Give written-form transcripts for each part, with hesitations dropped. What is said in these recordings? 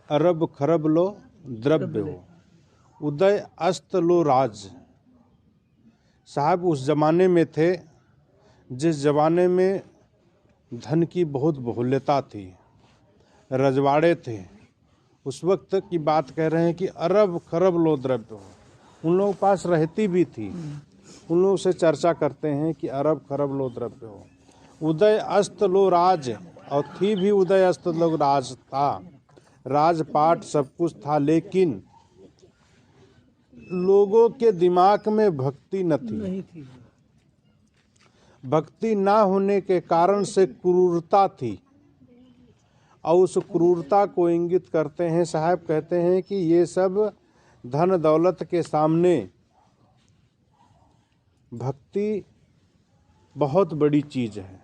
अरब खरब लो द्रव्य हो, उदय अस्त लो राज। साहब उस जमाने में थे जिस जमाने में धन की बहुत बहुल्यता थी, रजवाड़े थे। उस वक्त की बात कह रहे हैं कि अरब खरब लो द्रव्य हो, उन लोगों के पास रहती भी थी। उन लोगों से चर्चा करते हैं कि अरब खरब लो द्रव्य हो, उदय अस्त लो राज, और थी भी उदय अस्त लो राज था, राजपाट सब कुछ था, लेकिन लोगों के दिमाग में भक्ति न थी। भक्ति ना होने के कारण से क्रूरता थी, और उस क्रूरता को इंगित करते हैं। साहब कहते हैं कि ये सब धन दौलत के सामने भक्ति बहुत बड़ी चीज है।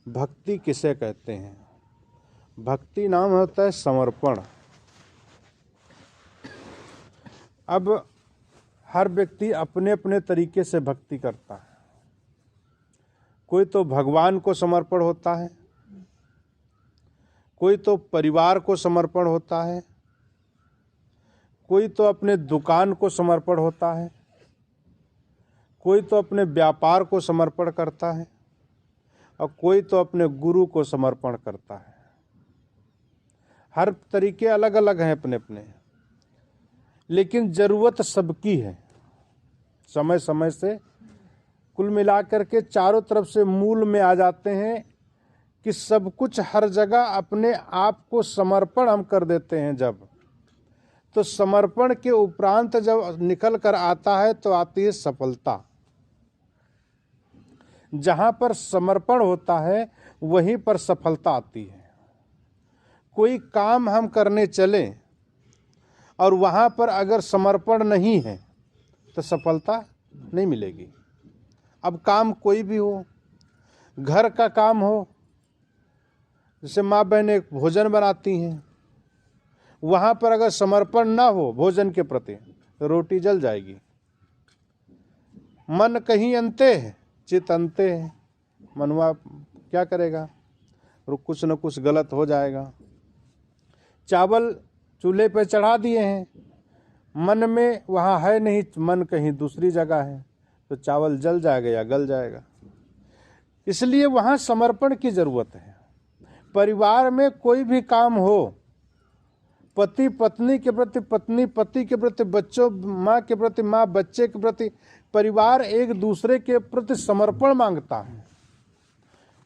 भक्ति किसे कहते हैं? भक्ति नाम होता है समर्पण। अब हर व्यक्ति अपने अपने तरीके से भक्ति करता है। कोई तो भगवान को समर्पण होता है, कोई तो परिवार को समर्पण होता है, कोई तो अपने दुकान को समर्पण होता है, कोई तो अपने व्यापार को समर्पण करता है, और कोई तो अपने गुरु को समर्पण करता है। हर तरीके अलग अलग हैं अपने अपने, लेकिन जरूरत सबकी है। समय समय से कुल मिलाकर के चारों तरफ से मूल में आ जाते हैं कि सब कुछ हर जगह अपने आप को समर्पण हम कर देते हैं। जब तो समर्पण के उपरांत जब निकल कर आता है तो आती है सफलता। जहां पर समर्पण होता है वहीं पर सफलता आती है। कोई काम हम करने चले और वहां पर अगर समर्पण नहीं है तो सफलता नहीं मिलेगी। अब काम कोई भी हो, घर का काम हो, जैसे माँ बहनें भोजन बनाती हैं, वहां पर अगर समर्पण ना हो भोजन के प्रति तो रोटी जल जाएगी। मन कहीं अंते है चित अंते है, मनुआ क्या करेगा, कुछ न कुछ गलत हो जाएगा। चावल चूल्हे पे चढ़ा दिए हैं, मन में वहाँ है नहीं, मन कहीं दूसरी जगह है, तो चावल जल जाएगा या गल जाएगा। इसलिए वहाँ समर्पण की जरूरत है। परिवार में कोई भी काम हो, पति पत्नी के प्रति पत्नी, पति के प्रति बच्चों, माँ के प्रति माँ, बच्चे के प्रति परिवार एक दूसरे के प्रति समर्पण मांगता है।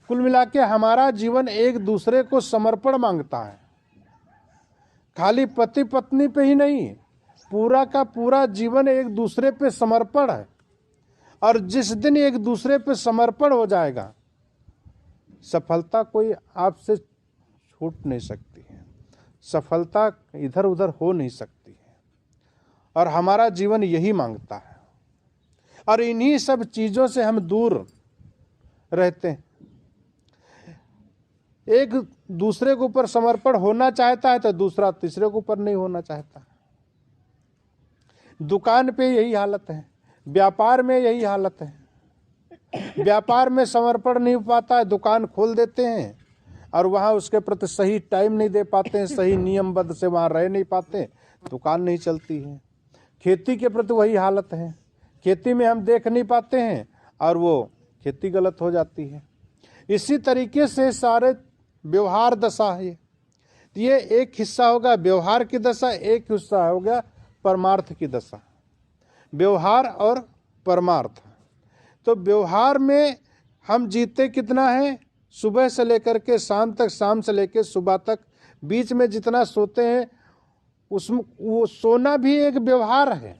कुल मिला के हमारा जीवन एक दूसरे को समर्पण मांगता है। खाली पति पत्नी पे ही नहीं, पूरा का पूरा जीवन एक दूसरे पे समर्पण है। और जिस दिन एक दूसरे पे समर्पण हो जाएगा, सफलता कोई आपसे छूट नहीं सकती है, सफलता इधर उधर हो नहीं सकती है। और हमारा जीवन यही मांगता है, और इन्हीं सब चीजों से हम दूर रहते हैं। एक दूसरे के ऊपर समर्पण होना चाहता है तो दूसरा तीसरे के ऊपर नहीं होना चाहता। दुकान पे यही हालत है, व्यापार में यही हालत है। व्यापार में समर्पण नहीं हो पाता है, दुकान खोल देते हैं और वहाँ उसके प्रति सही टाइम नहीं दे पाते हैं, सही नियमबद्ध से वहाँ रह नहीं पाते, दुकान नहीं चलती है। खेती के प्रति वही हालत है, खेती में हम देख नहीं पाते हैं और वो खेती गलत हो जाती है। इसी तरीके से सारे व्यवहार दशा है। ये एक हिस्सा होगा व्यवहार की दशा, एक हिस्सा होगा परमार्थ की दशा। व्यवहार और परमार्थ। तो व्यवहार में हम जीते कितना है, सुबह से लेकर के शाम तक, शाम से लेकर सुबह तक, बीच में जितना सोते हैं उसमें वो सोना भी एक व्यवहार है।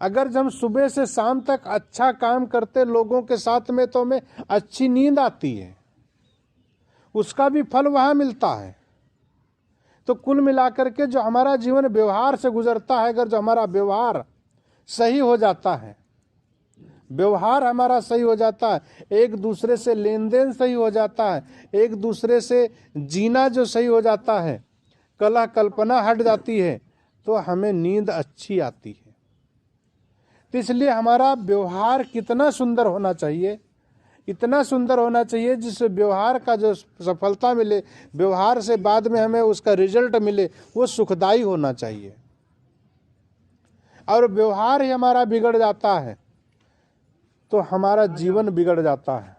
अगर जब हम सुबह से शाम तक अच्छा काम करते लोगों के साथ में तो हमें अच्छी नींद आती है, उसका भी फल वहाँ मिलता है। तो कुल मिलाकर के जो हमारा जीवन व्यवहार से गुजरता है, अगर जो हमारा व्यवहार सही हो जाता है, व्यवहार हमारा सही हो जाता है, एक दूसरे से लेन देन सही हो जाता है, एक दूसरे से जीना जो सही हो जाता है, कलह कल्पना हट जाती है, तो हमें नींद अच्छी आती है। तो इसलिए हमारा व्यवहार कितना सुंदर होना चाहिए, इतना सुंदर होना चाहिए जिससे व्यवहार का जो सफलता मिले, व्यवहार से बाद में हमें उसका रिजल्ट मिले, वो सुखदायी होना चाहिए। और व्यवहार ही हमारा बिगड़ जाता है तो हमारा जीवन बिगड़ जाता है।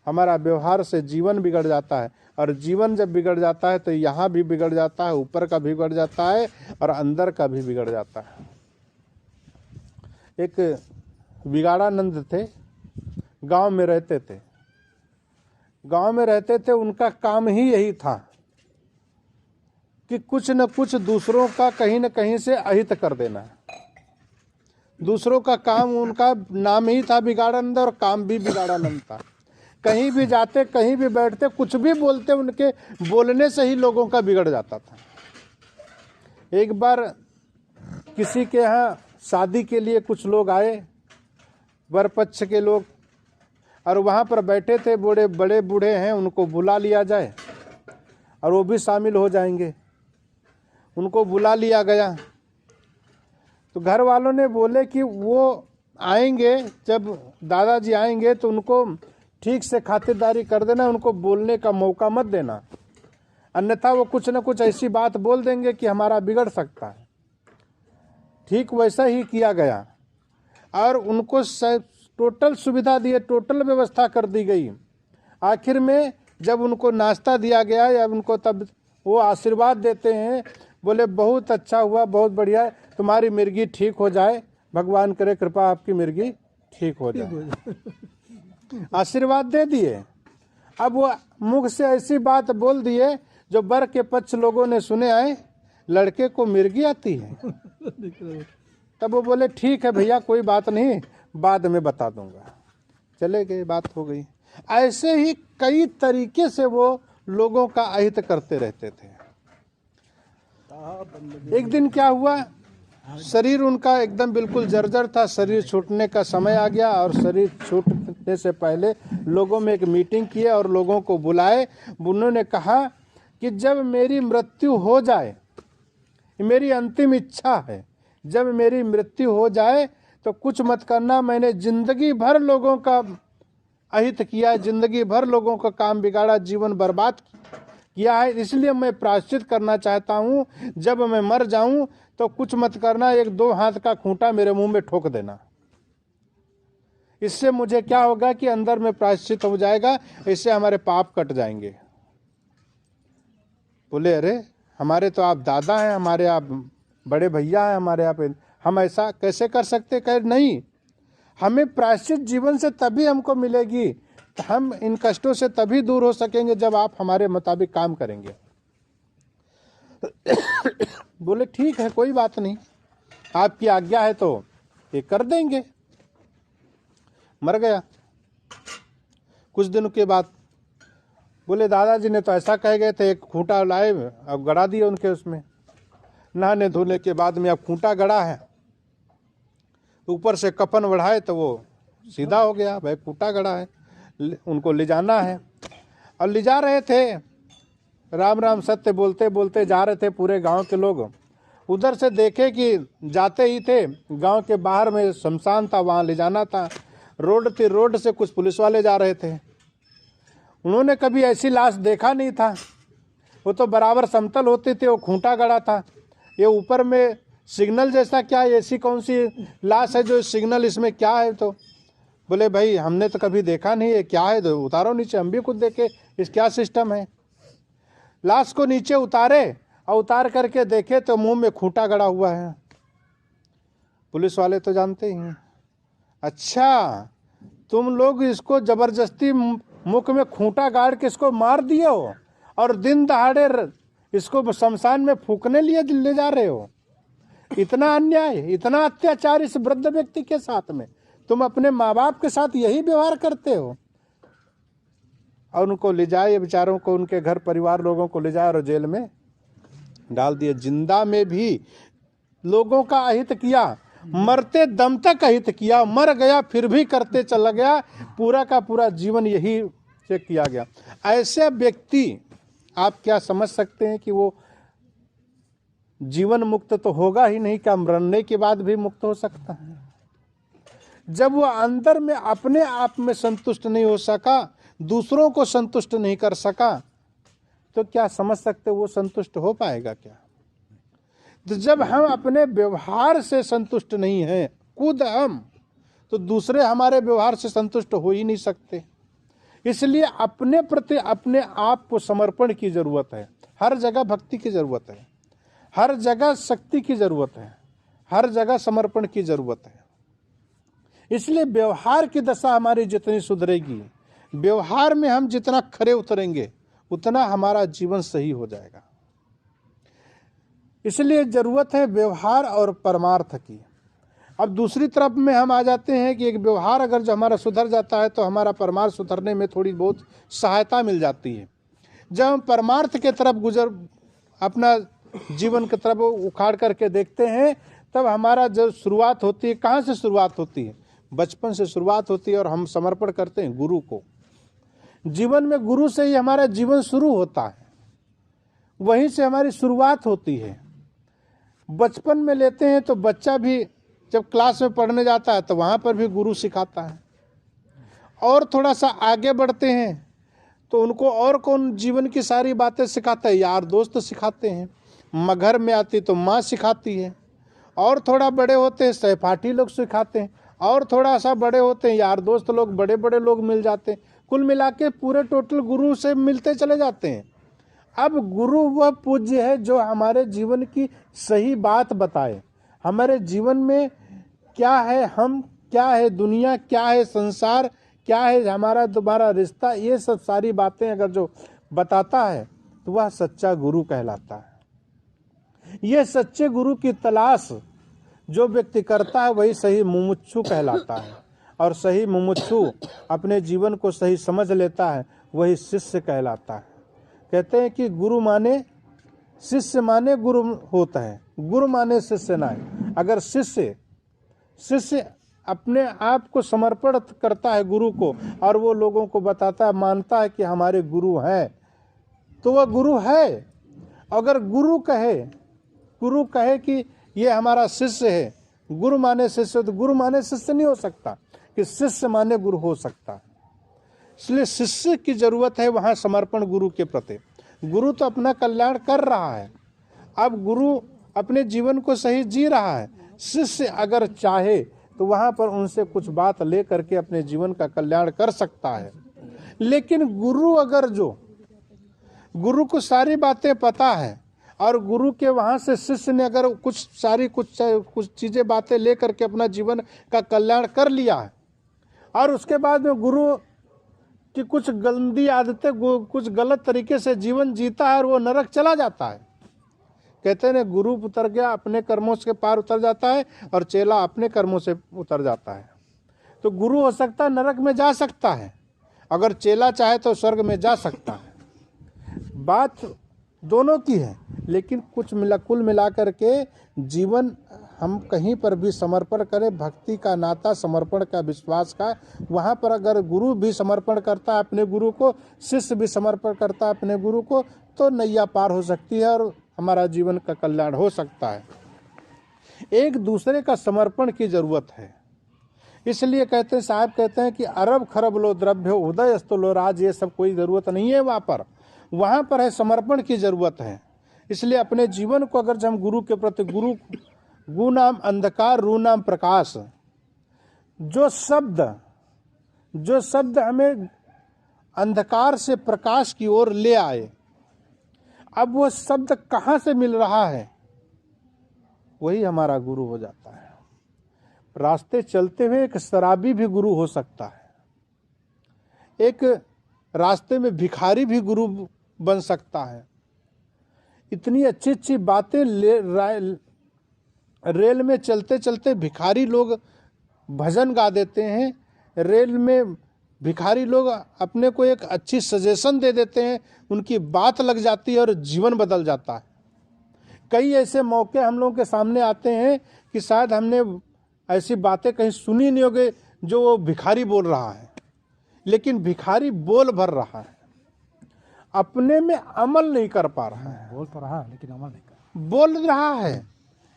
हमारा व्यवहार से जीवन बिगड़ जाता है, और जीवन जब बिगड़ जाता है तो यहाँ भी बिगड़ जाता है, ऊपर का भी बिगड़ जाता है और अंदर का भी बिगड़ जाता है। एक बिगाड़ानंद थे, गांव में रहते थे। गांव में रहते थे, उनका काम ही यही था कि कुछ न कुछ दूसरों का कहीं न कहीं से अहित कर देना। दूसरों का काम, उनका नाम ही था बिगाड़ानंद और काम भी बिगाड़ानंद था। कहीं भी जाते, कहीं भी बैठते, कुछ भी बोलते, उनके बोलने से ही लोगों का बिगड़ जाता था। एक बार किसी के यहाँ शादी के लिए कुछ लोग आए, वर पक्ष के लोग, और वहाँ पर बैठे थे, बड़े बूढ़े हैं, उनको बुला लिया जाए और वो भी शामिल हो जाएंगे। उनको बुला लिया गया तो घर वालों ने बोले कि वो आएंगे, जब दादाजी आएंगे तो उनको ठीक से खातिरदारी कर देना, उनको बोलने का मौका मत देना, अन्यथा वो कुछ न कुछ ऐसी बात बोल देंगे कि हमारा बिगड़ सकता है। ठीक वैसा ही किया गया और उनको टोटल सुविधा दिए, टोटल व्यवस्था कर दी गई। आखिर में जब उनको नाश्ता दिया गया या उनको, तब वो आशीर्वाद देते हैं, बोले बहुत अच्छा हुआ, बहुत बढ़िया, तुम्हारी मिर्गी ठीक हो जाए, भगवान करे कृपा आपकी मिर्गी ठीक हो जाए। आशीर्वाद दे दिए। अब वो मुख से ऐसी बात बोल दिए जो वर के पक्ष लोगों ने सुने, आए लड़के को मिर्गी आती है। तब वो बोले ठीक है भैया, कोई बात नहीं, बाद में बता दूंगा। चले गए, बात हो गई। ऐसे ही कई तरीके से वो लोगों का अहित करते रहते थे। एक दिन क्या हुआ, शरीर उनका एकदम बिल्कुल जर्जर था, शरीर छूटने का समय आ गया और शरीर छूटने से पहले लोगों में एक मीटिंग की और लोगों को बुलाए। उन्होंने कहा कि जब मेरी मृत्यु हो जाए, मेरी अंतिम इच्छा है, जब मेरी मृत्यु हो जाए तो कुछ मत करना, मैंने जिंदगी भर लोगों का अहित किया, जिंदगी भर लोगों का काम बिगाड़ा, जीवन बर्बाद किया है, इसलिए मैं प्रायश्चित करना चाहता हूँ। जब मैं मर जाऊं तो कुछ मत करना, 1-2 हाथ का खूंटा मेरे मुंह में ठोक देना। इससे मुझे क्या होगा कि अंदर में प्रायश्चित हो जाएगा, इससे हमारे पाप कट जाएंगे। बोले अरे हमारे तो आप दादा हैं, हमारे आप बड़े भैया हैं, हमारे आप, हम ऐसा कैसे कर सकते? कहे नहीं, हमें प्रायश्चित जीवन से तभी हमको मिलेगी, हम इन कष्टों से तभी दूर हो सकेंगे जब आप हमारे मुताबिक काम करेंगे। बोले ठीक है, कोई बात नहीं, आपकी आज्ञा है तो ये कर देंगे। मर गया। कुछ दिनों के बाद बोले दादाजी ने तो ऐसा कह गए थे, एक खूंटा लाए अब गड़ा दिए उनके उसमें। नहाने धोने के बाद में अब खूंटा गड़ा है, ऊपर से कफन बढ़ाए तो वो सीधा हो गया, भाई खूंटा गड़ा है, उनको ले जाना है। और ले जा रहे थे, राम राम सत्य बोलते बोलते जा रहे थे पूरे गांव के लोग। उधर से देखे कि जाते ही थे, गांव के बाहर में शमशान था, वहाँ ले जाना था। रोड थी, रोड से कुछ पुलिस वाले जा रहे थे। उन्होंने कभी ऐसी लाश देखा नहीं था, वो तो बराबर समतल होती थी, वो खूंटा गड़ा था। ये ऊपर में सिग्नल जैसा क्या, ऐसी कौन सी लाश है जो सिग्नल, इसमें क्या है? तो बोले भाई हमने तो कभी देखा नहीं है, क्या है? तो उतारो नीचे, हम भी खुद देखे इस क्या सिस्टम है। लाश को नीचे उतारे और उतार करके देखे तो मुंह में खूंटा गड़ा हुआ है। पुलिस वाले तो जानते ही हैं। अच्छा, तुम लोग इसको जबरदस्ती मुख में खूंटा गाड़ के इसको मार दिए हो और दिन दहाड़े इसको शमशान में फूकने लिए ले जा रहे हो। इतना अन्याय, इतना अत्याचार इस वृद्ध व्यक्ति के साथ में। तुम अपने माँ बाप के साथ यही व्यवहार करते हो। और उनको ले जाए, बेचारों को, उनके घर परिवार लोगों को ले जाए और जेल में डाल दिए। जिंदा में भी लोगों का अहित किया, मरते दम तक अहित किया, मर गया फिर भी करते चला गया, पूरा का पूरा जीवन यही से किया गया। ऐसे व्यक्ति आप क्या समझ सकते हैं कि वो जीवन मुक्त तो होगा ही नहीं, क्या मरने के बाद भी मुक्त हो सकता है? जब वो अंदर में अपने आप में संतुष्ट नहीं हो सका, दूसरों को संतुष्ट नहीं कर सका, तो क्या समझ सकते वो संतुष्ट हो पाएगा क्या? तो जब हम अपने व्यवहार से संतुष्ट नहीं हैं खुद हम, तो दूसरे हमारे व्यवहार से संतुष्ट हो ही नहीं सकते। इसलिए अपने प्रति अपने आप को समर्पण की जरूरत है। हर जगह भक्ति की जरूरत है, हर जगह शक्ति की जरूरत है, हर जगह समर्पण की जरूरत है। इसलिए व्यवहार की दशा हमारी जितनी सुधरेगी, व्यवहार में हम जितना खरे उतरेंगे, उतना हमारा जीवन सही हो जाएगा। इसलिए जरूरत है व्यवहार और परमार्थ की। अब दूसरी तरफ में हम आ जाते हैं कि एक व्यवहार अगर जो हमारा सुधर जाता है तो हमारा परमार्थ सुधरने में थोड़ी बहुत सहायता मिल जाती है। जब हम परमार्थ के तरफ अपना जीवन की तरफ उखाड़ करके देखते हैं, तब हमारा जो शुरुआत होती है, कहाँ से शुरुआत होती है? बचपन से शुरुआत होती है, और हम समर्पण करते हैं गुरु को। जीवन में गुरु से ही हमारा जीवन शुरू होता है, वहीं से हमारी शुरुआत होती है। बचपन में लेते हैं तो बच्चा भी जब क्लास में पढ़ने जाता है तो वहाँ पर भी गुरु सिखाता है, और थोड़ा सा आगे बढ़ते हैं तो उनको और कौन जीवन की सारी बातें सिखाता है? यार दोस्त सिखाते हैं। घर में आती तो माँ सिखाती है, और थोड़ा बड़े होते हैं सहपाठी लोग सिखाते हैं, और थोड़ा सा बड़े होते हैं यार दोस्त लोग, बड़े बड़े लोग मिल जाते हैं। कुल मिला के पूरे टोटल गुरु से मिलते चले जाते हैं। अब गुरु वह पूज्य है जो हमारे जीवन की सही बात बताए, हमारे जीवन में क्या है, हम क्या है, दुनिया क्या है, संसार क्या है, हमारा दोबारा रिश्ता, ये सब सारी बातें अगर जो बताता है तो वह सच्चा गुरु कहलाता है। यह सच्चे गुरु की तलाश जो व्यक्ति करता है वही सही मुमुक्षु कहलाता है, और सही मुमुक्षु अपने जीवन को सही समझ लेता है, वही शिष्य कहलाता है। कहते हैं कि गुरु माने शिष्य माने गुरु होता है, गुरु माने शिष्य ना है। अगर शिष्य अपने आप को समर्पण करता है गुरु को, और वो लोगों को बताता है, मानता है कि हमारे गुरु हैं, तो वह गुरु है। अगर गुरु कहे कि ये हमारा शिष्य है, गुरु माने शिष्य, तो गुरु माने शिष्य नहीं हो सकता, कि शिष्य माने गुरु हो सकता। इसलिए शिष्य की जरूरत है वहाँ समर्पण गुरु के प्रति। गुरु तो अपना कल्याण कर रहा है, अब गुरु अपने जीवन को सही जी रहा है। शिष्य अगर चाहे तो वहाँ पर उनसे कुछ बात ले करके अपने जीवन का कल्याण कर सकता है। लेकिन गुरु को सारी बातें पता है, और गुरु के वहाँ से शिष्य ने अगर कुछ चीज़ें बातें ले करके अपना जीवन का कल्याण कर लिया है, और उसके बाद में गुरु कि कुछ गंदी आदतें, कुछ गलत तरीके से जीवन जीता है और वो नरक चला जाता है। कहते हैं गुरु उतर गया अपने कर्मों से पार उतर जाता है, और चेला अपने कर्मों से उतर जाता है। तो गुरु हो सकता है नरक में जा सकता है, अगर चेला चाहे तो स्वर्ग में जा सकता है। बात दोनों की है, लेकिन कुल मिला करके जीवन हम कहीं पर भी समर्पण करें, भक्ति का नाता, समर्पण का, विश्वास का, वहाँ पर अगर गुरु भी समर्पण करता है अपने गुरु को, शिष्य भी समर्पण करता है अपने गुरु को, तो नैया पार हो सकती है और हमारा जीवन का कल्याण हो सकता है। एक दूसरे का समर्पण की जरूरत है। इसलिए साहब कहते हैं कि अरब खरब लो द्रव्य उदय अस्तो लो राज, ये सब कोई ज़रूरत नहीं है वहाँ पर है समर्पण की ज़रूरत है। इसलिए अपने जीवन को अगर हम गुरु के प्रति, गु नाम अंधकार रू नाम प्रकाश, जो शब्द हमें अंधकार से प्रकाश की ओर ले आए, अब वो शब्द कहाँ से मिल रहा है, वही हमारा गुरु हो जाता है। रास्ते चलते हुए एक शराबी भी गुरु हो सकता है, एक रास्ते में भिखारी भी गुरु बन सकता है। इतनी अच्छी अच्छी बातें रेल में चलते चलते भिखारी लोग भजन गा देते हैं, रेल में भिखारी लोग अपने को एक अच्छी सजेशन दे देते हैं, उनकी बात लग जाती है और जीवन बदल जाता है। कई ऐसे मौके हम लोगों के सामने आते हैं कि शायद हमने ऐसी बातें कहीं सुनी नहीं होगी जो वो भिखारी बोल रहा है, लेकिन भिखारी बोल भर रहा है, अपने में अमल नहीं कर पा रहा है। बोल तो रहा है लेकिन अमल नहीं कर, बोल रहा है।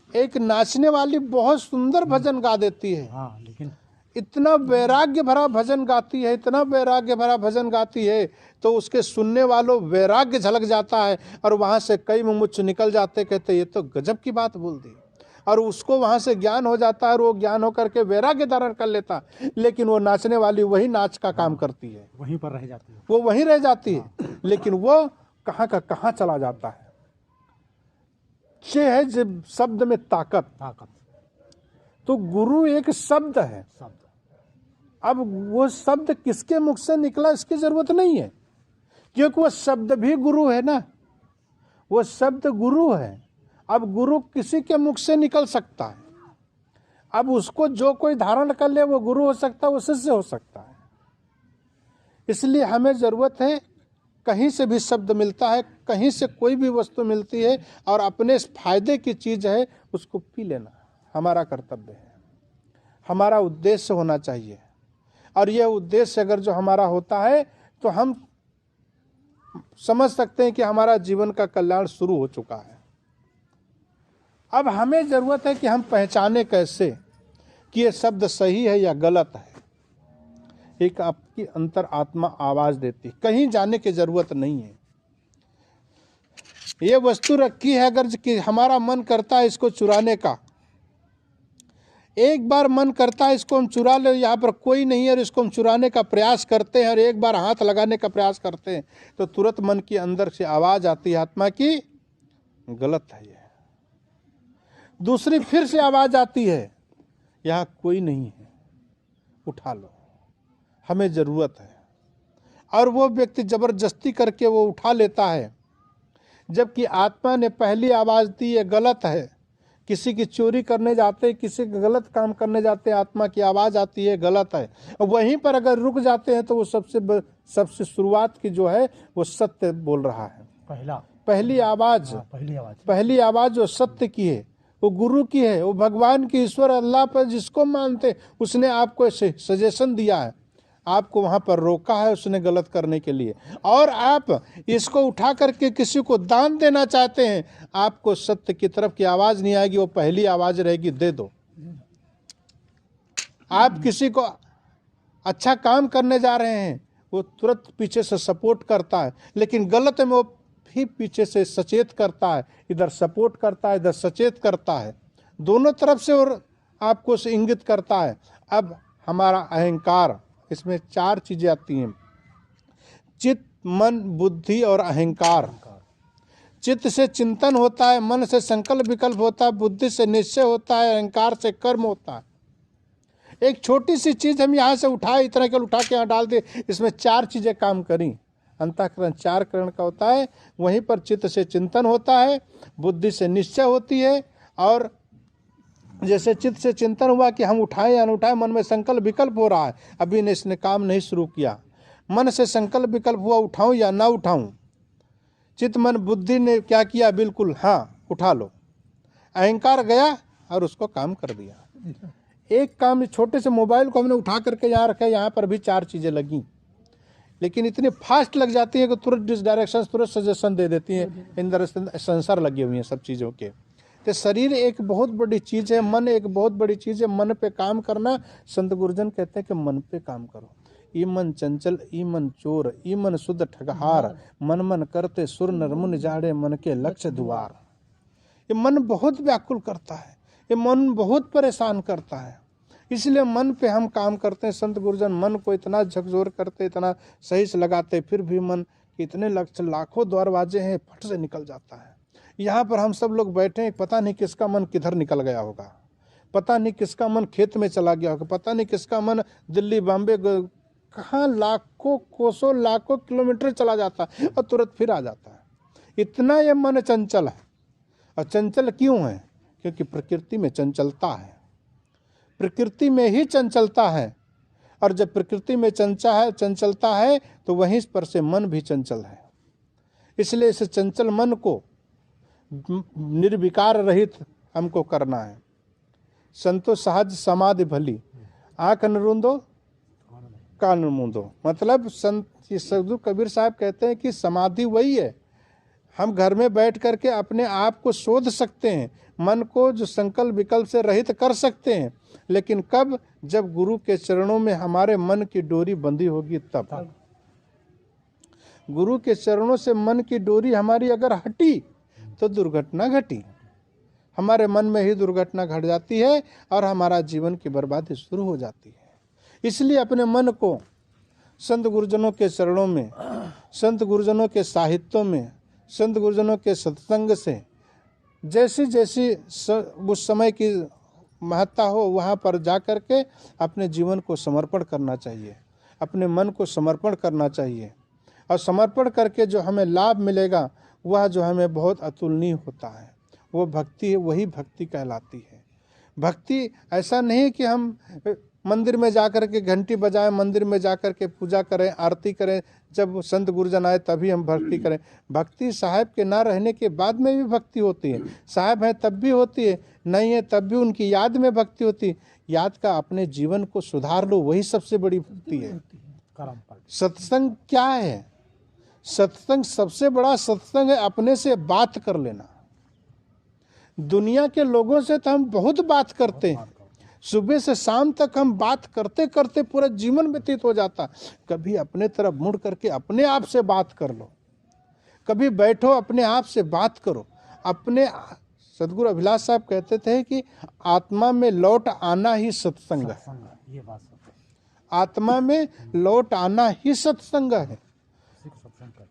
एक नाचने वाली बहुत सुंदर भजन गा देती है, हाँ, लेकिन इतना वैराग्य भरा भजन गाती है, इतना वैराग्य भरा भजन गाती है, तो उसके सुनने वालों वैराग्य झलक जाता है और वहाँ से कई मुमुक्षु निकल जाते, कहते ये तो गजब की बात बोल दी, और उसको वहाँ से ज्ञान हो जाता है और वो ज्ञान होकर के वैराग्य धारण कर लेता। लेकिन वो नाचने वाली वही नाच का काम करती है, वहीं पर रह जाती है, वो वहीं रह जाती है, लेकिन वो कहाँ का कहाँ चला जाता है। ये है जब शब्द में ताकत। तो गुरु एक शब्द है। अब वो शब्द किसके मुख से निकला इसकी जरूरत नहीं है, क्योंकि वो शब्द भी गुरु है ना, वो शब्द गुरु है। अब गुरु किसी के मुख से निकल सकता है, अब उसको जो कोई धारण कर ले वो गुरु हो सकता है, वो शिष्य हो सकता है। इसलिए हमें जरूरत है, कहीं से भी शब्द मिलता है, कहीं से कोई भी वस्तु मिलती है और अपने फायदे की चीज है उसको पी लेना हमारा कर्तव्य है, हमारा उद्देश्य होना चाहिए। और यह उद्देश्य अगर जो हमारा होता है तो हम समझ सकते हैं कि हमारा जीवन का कल्याण शुरू हो चुका है। अब हमें जरूरत है कि हम पहचाने कैसे कि ये शब्द सही है या गलत है। एक आपकी अंतर आत्मा आवाज देती, कहीं जाने की जरूरत नहीं है। ये वस्तु रखी है, अगर कि हमारा मन करता है इसको चुराने का, एक बार मन करता है इसको हम चुरा ले, यहाँ पर कोई नहीं है और इसको हम चुराने का प्रयास करते हैं और एक बार हाथ लगाने का प्रयास करते हैं तो तुरंत मन के अंदर से आवाज आती है आत्मा की, गलत है ये। दूसरी फिर से आवाज आती है, यहाँ कोई नहीं है, उठा लो, हमें जरूरत है। और वो व्यक्ति जबरदस्ती करके वो उठा लेता है, जबकि आत्मा ने पहली आवाज दी है गलत है। किसी की चोरी करने जाते, किसी का गलत काम करने जाते, आत्मा की आवाज आती है गलत है। वहीं पर अगर रुक जाते हैं तो वो सबसे शुरुआत की जो है वो सत्य बोल रहा है। पहली आवाज जो सत्य की है वो गुरु की है, वो भगवान की, ईश्वर अल्लाह पर जिसको मानते उसने आपको सजेशन दिया है, आपको वहां पर रोका है उसने गलत करने के लिए, और आप इसको उठा करके किसी को दान देना चाहते हैं, आपको सत्य की तरफ की आवाज नहीं आएगी, वो पहली आवाज रहेगी दे दो। आप किसी को अच्छा काम करने जा रहे हैं, वो तुरंत पीछे से सपोर्ट करता है, लेकिन गलत में वो भी पीछे से सचेत करता है, इधर सपोर्ट करता है इधर सचेत करता है, दोनों तरफ से और आपको से इंगित करता है। अब हमारा अहंकार, इसमें 4 चीजें आती हैं, चित्त, मन, बुद्धि और अहंकार। चित्त से चिंतन होता है, मन से संकल्प विकल्प होता है, बुद्धि से निश्चय होता है, अहंकार से कर्म होता है। एक छोटी सी चीज हम यहाँ से उठाए, इतना केवल उठा के यहाँ डाल दे, इसमें 4 चीजें काम करी। अंतःकरण 4 करण का होता है, वहीं पर चित्त से चिंतन होता है, बुद्धि से निश्चय होती है, और जैसे चित्त से चिंतन हुआ कि हम उठाएं या न उठाएं, मन में संकल्प विकल्प हो रहा है, अभी ने इसने काम नहीं शुरू किया, मन से संकल्प विकल्प हुआ उठाऊं या ना उठाऊं, चित्त मन बुद्धि ने क्या किया, बिल्कुल हाँ उठा लो, अहंकार गया और उसको काम कर दिया। एक काम, छोटे से मोबाइल को हमने उठा करके यहाँ रखा, यहाँ पर भी 4 चीजें लगी, लेकिन इतनी फास्ट लग जाती है कि तुरंत डिसडायरेक्शन, तुरंत सजेशन दे देती है, अंदर सेंसर लगे हुए हैं सब चीज़ों के। तो शरीर एक बहुत बड़ी चीज़ है, मन एक बहुत बड़ी चीज़ है, मन पे काम करना, संत गुरुजन कहते हैं कि मन पे काम करो। ई मन चंचल, ई मन चोर, ई मन शुद्ध ठगहार, मन मन करते सुर नर मुनि जाड़े, मन के लक्ष्य द्वार। ये मन बहुत व्याकुल करता है, ये मन बहुत परेशान करता है, इसलिए मन पे हम काम करते हैं। संत गुरुजन मन को इतना झकझोर करते, इतना सही से लगाते, फिर भी मन के इतने लक्ष्य लाखों दरवाजे हैं, फट से निकल जाता है। यहाँ पर हम सब लोग बैठे हैं, पता नहीं किसका मन किधर निकल गया होगा, पता नहीं किसका मन खेत में चला गया होगा, पता नहीं किसका मन दिल्ली बॉम्बे कहाँ लाखों कोसों लाखों किलोमीटर चला जाता है और तुरंत फिर आ जाता है। इतना ये मन चंचल है। और चंचल क्यों है? क्योंकि प्रकृति में चंचलता है, प्रकृति में ही चंचलता है, और जब प्रकृति में चंचलता है तो वहीं पर से मन भी चंचल है। इसलिए इस चंचल मन को निर्विकार रहित हमको करना है। संतो सहज समाधि भली, आंख न रूंदो कान न मूंदो। मतलब संत सदगुरु कबीर साहब कहते हैं कि समाधि वही है, हम घर में बैठ करके अपने आप को शोध सकते हैं, मन को जो संकल्प विकल्प से रहित कर सकते हैं, लेकिन कब? जब गुरु के चरणों में हमारे मन की डोरी बंधी होगी तब। गुरु के चरणों से मन की डोरी हमारी अगर हटी तो दुर्घटना घटी, हमारे मन में ही दुर्घटना घट जाती है और हमारा जीवन की बर्बादी शुरू हो जाती है। इसलिए अपने मन को संत गुरुजनों के चरणों में, संत गुरुजनों के साहित्यों में, संत गुरुजनों के सत्संग से जैसी जैसी उस समय की महत्ता हो वहाँ पर जा कर के अपने जीवन को समर्पण करना चाहिए, अपने मन को समर्पण करना चाहिए। और समर्पण करके जो हमें लाभ मिलेगा वह जो हमें बहुत अतुलनीय होता है, वो भक्ति है, वही भक्ति कहलाती है। भक्ति ऐसा नहीं कि हम मंदिर में जाकर के घंटी बजाएं, मंदिर में जाकर के पूजा करें, आरती करें, जब संत गुरुजन आए तभी हम भक्ति करें। भक्ति साहब के ना रहने के बाद में भी भक्ति होती है, साहब है तब भी होती है, नहीं है तब भी उनकी याद में भक्ति होती है। याद का अपने जीवन को सुधार लो, वही सबसे बड़ी भक्ति है। सत्संग क्या है? सत्संग सबसे बड़ा सत्संग है अपने से बात कर लेना। दुनिया के लोगों से तो हम बहुत बात करते हैं, सुबह से शाम तक हम बात करते करते पूरा जीवन व्यतीत हो जाता। कभी अपने तरफ मुड़ करके अपने आप से बात कर लो, कभी बैठो अपने आप से बात करो। अपने सदगुरु अभिलाष साहब कहते थे कि आत्मा में लौट आना ही सत्संग है। ये बात आत्मा में लौट आना ही सत्संग है,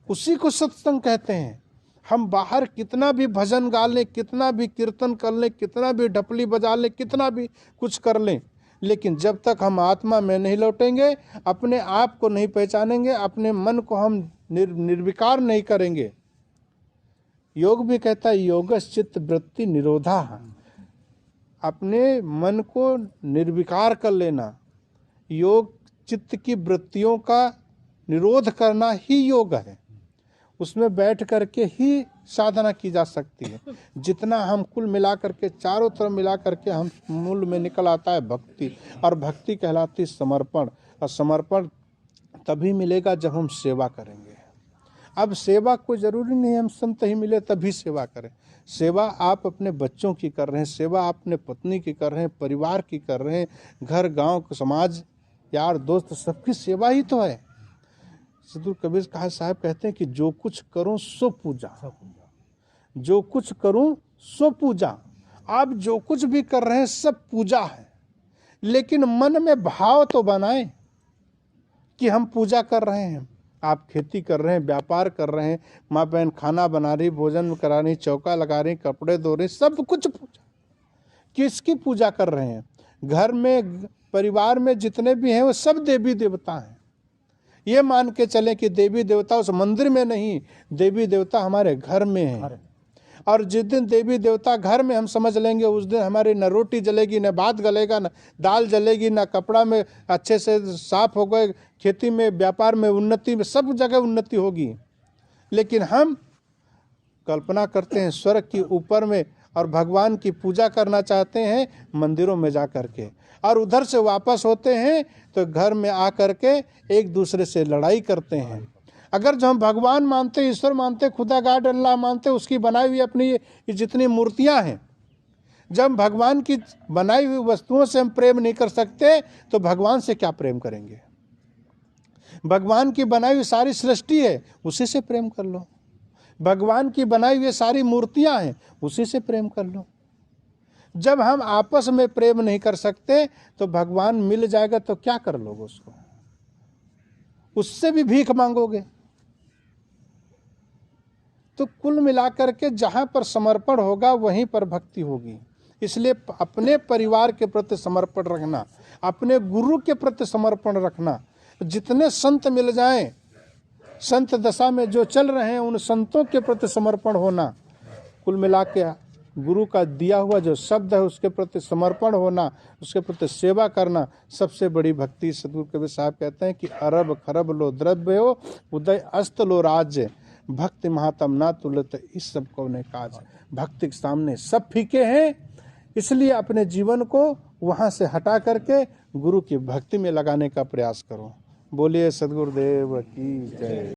उसी को सत्संग कहते हैं। हम बाहर कितना भी भजन गा लें, कितना भी कीर्तन कर लें, कितना भी ढपली बजा लें, कितना भी कुछ कर लें, लेकिन जब तक हम आत्मा में नहीं लौटेंगे, अपने आप को नहीं पहचानेंगे, अपने मन को हम निर्विकार नहीं करेंगे। योग भी कहता है योगश्चित्त वृत्ति निरोधा, अपने मन को निर्विकार कर लेना। योग चित्त की वृत्तियों का निरोध करना ही योग है, उसमें बैठ करके ही साधना की जा सकती है। जितना हम कुल मिला करके चारों तरफ मिला करके हम मूल में निकल आता है भक्ति, और भक्ति कहलाती समर्पण, और समर्पण तभी मिलेगा जब हम सेवा करेंगे। अब सेवा कोई ज़रूरी नहीं हम संत ही मिले तभी सेवा करें। सेवा आप अपने बच्चों की कर रहे हैं, सेवा आप अपने पत्नी की कर रहे हैं, परिवार की कर रहे हैं, घर गांव समाज यार दोस्त सबकी सेवा ही तो है। सदगुरु कबीर साहब कहते हैं कि जो कुछ करूं सो पूजा, जो कुछ करूं सो पूजा। आप जो कुछ भी कर रहे हैं सब पूजा है, लेकिन मन में भाव तो बनाएं कि हम पूजा कर रहे हैं। आप खेती कर रहे हैं, व्यापार कर रहे हैं, माँ बहन खाना बना रही, भोजन करा रही, चौका लगा रही, कपड़े धो रही, सब कुछ पूजा। किसकी पूजा कर रहे हैं? घर में परिवार में जितने भी हैं वो सब देवी देवता हैं। ये मान के चले कि देवी देवता उस मंदिर में नहीं, देवी देवता हमारे घर में है। और जिस दिन देवी देवता घर में हम समझ लेंगे, उस दिन हमारी न रोटी जलेगी, न भात गलेगा, न दाल जलेगी, न कपड़ा में अच्छे से साफ हो गए, खेती में व्यापार में उन्नति में सब जगह उन्नति होगी। लेकिन हम कल्पना करते हैं स्वर्ग की ऊपर में और भगवान की पूजा करना चाहते हैं मंदिरों में जा कर के, और उधर से वापस होते हैं तो घर में आ कर के एक दूसरे से लड़ाई करते हैं। अगर जो हम भगवान मानते, ईश्वर मानते, खुदा गाड अल्लाह मानते, उसकी बनाई हुई अपनी ये जितनी मूर्तियां हैं, जब भगवान की बनाई हुई वस्तुओं से हम प्रेम नहीं कर सकते तो भगवान से क्या प्रेम करेंगे? भगवान की बनाई हुई सारी सृष्टि है, उसी से प्रेम कर लो। भगवान की बनाई हुई सारी मूर्तियां हैं, उसी से प्रेम कर लो। जब हम आपस में प्रेम नहीं कर सकते तो भगवान मिल जाएगा तो क्या कर लोगे उसको? उससे भी भीख मांगोगे। तो कुल मिलाकर के जहां पर समर्पण होगा वहीं पर भक्ति होगी। इसलिए अपने परिवार के प्रति समर्पण रखना, अपने गुरु के प्रति समर्पण रखना। जितने संत मिल जाएं, संत दशा में जो चल रहे हैं, उन संतों के प्रति समर्पण होना, कुल मिला के गुरु का दिया हुआ जो शब्द है उसके प्रति समर्पण होना, उसके प्रति सेवा करना सबसे बड़ी भक्ति। सदगुरु कबीर साहब कहते हैं कि अरब खरब लो द्रव्य हो, उदय अस्त लो राज्य, भक्ति महात्म ना तुलत इस सब को ने काज। भक्ति के सामने सब फीके हैं, इसलिए अपने जीवन को वहां से हटा करके गुरु की भक्ति में लगाने का प्रयास करो। बोलिए सदगुरुदेव की जय।